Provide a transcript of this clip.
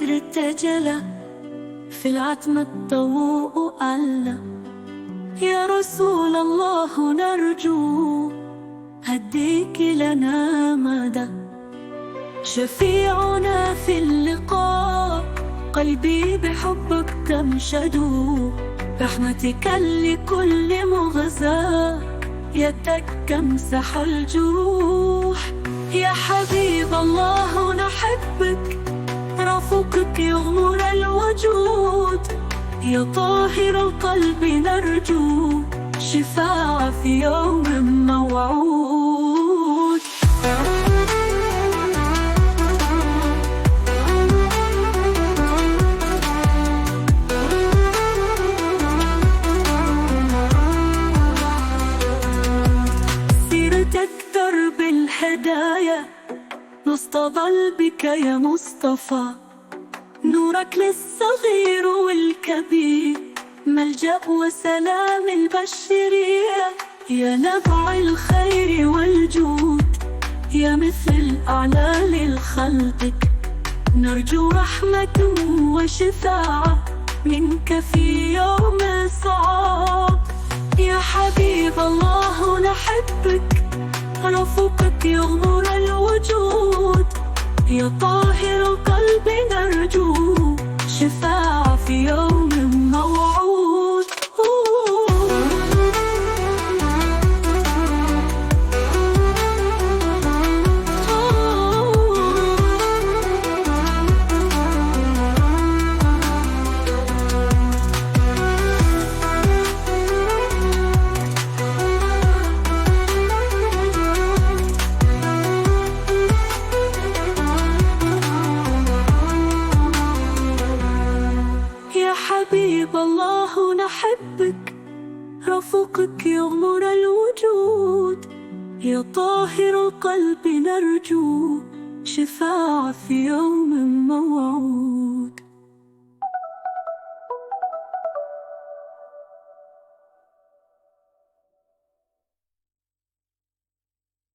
ارتجل في العتمة الضوء أعلى. يا رسول الله نرجو هديك لنا مدى، شفيعنا في اللقاء قلبي بحبك تمشد. رحمتك لكل مغزى يدك تمسح الجروح. يا حبيب الله نحبك رفقك يغمر الوجود. يا طاهر القلب نرجو شفاعة في يوم موعود. سيرتك درب الهدايا نستظل بك يا مصطفى. نورك للصغير والكبير ملجأ وسلام البشرية. يا نبع الخير والجود يا مثل أعلى لخلقك. نرجو رحمة وشفاعة منك في يوم صعب. يا حبيب الله نحبك رفقك يغمر الوجود. يا طاهر القلب نرجو شفاعة في يوم موعود. حبيب الله نحبك رفقك يغمر الوجود. يا طاهر القلب نرجو شفاعة في يوم موعود.